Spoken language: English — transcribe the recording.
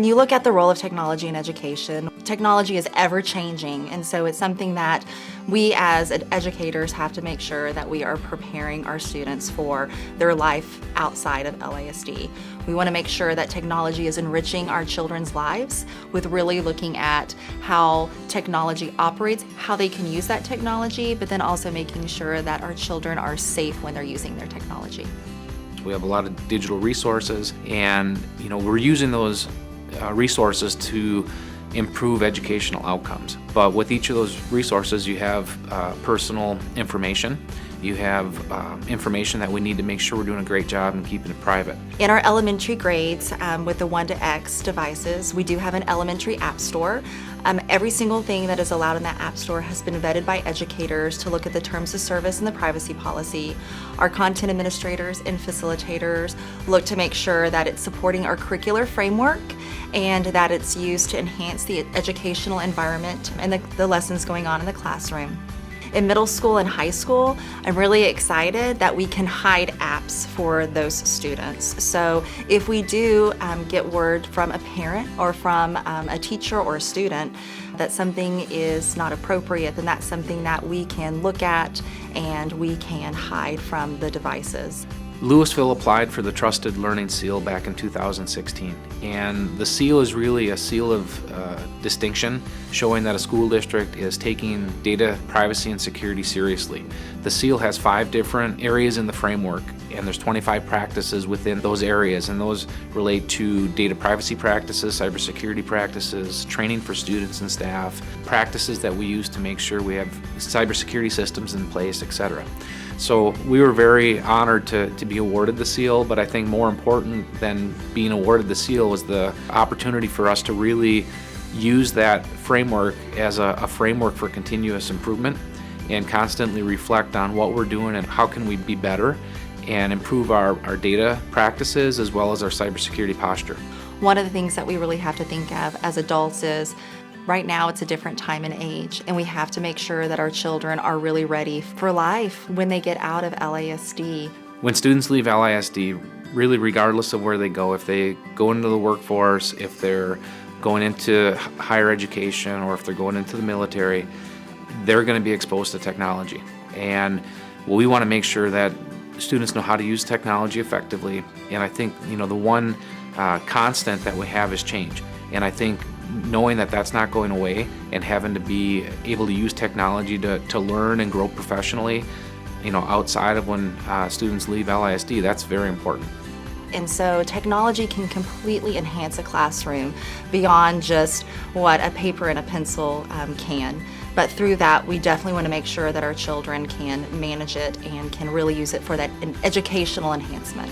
you look at the role of technology in education, technology is ever changing, and so it's something that we as educators have to make sure that we are preparing our students for their life outside of LISD. We want to make sure that technology is enriching our children's lives with really looking at how technology operates, how they can use that technology, but then also making sure that our children are safe when they're using their technology. We have a lot of digital resources, and we're using those resources to improve educational outcomes. But with each of those resources, you have personal information. You have information that we need to make sure we're doing a great job and keeping it private. In our elementary grades, with the 1 to X devices, we do have an elementary app store. Every single thing that is allowed in that app store has been vetted by educators to look at the terms of service and the privacy policy. Our content administrators and facilitators look to make sure that it's supporting our curricular framework and that it's used to enhance the educational environment and the lessons going on in the classroom. In middle school and high school, I'm really excited that we can hide apps for those students. So if we do get word from a parent or from a teacher or a student that something is not appropriate, then that's something that we can look at and we can hide from the devices. Lewisville applied for the Trusted Learning Seal back in 2016, and the seal is really a seal of distinction, showing that a school district is taking data privacy and security seriously. The seal has 5 different areas in the framework, and there's 25 practices within those areas, and those relate to data privacy practices, cybersecurity practices, training for students and staff, practices that we use to make sure we have cybersecurity systems in place, etc. So we were very honored to be awarded the seal, but I think more important than being awarded the seal was the opportunity for us to really use that framework as a framework for continuous improvement and constantly reflect on what we're doing and how can we be better and improve our data practices as well as our cybersecurity posture. One of the things that we really have to think of as adults is right now it's a different time and age, and we have to make sure that our children are really ready for life when they get out of LISD. When students leave LISD, really regardless of where they go, if they go into the workforce, if they're going into higher education, or if they're going into the military, they're going to be exposed to technology. And we want to make sure that students know how to use technology effectively. And I think the one constant that we have is change. And I think knowing that that's not going away and having to be able to use technology to learn and grow professionally, outside of when students leave LISD, that's very important. And so technology can completely enhance a classroom beyond just what a paper and a pencil can. But through that, we definitely want to make sure that our children can manage it and can really use it for that educational enhancement.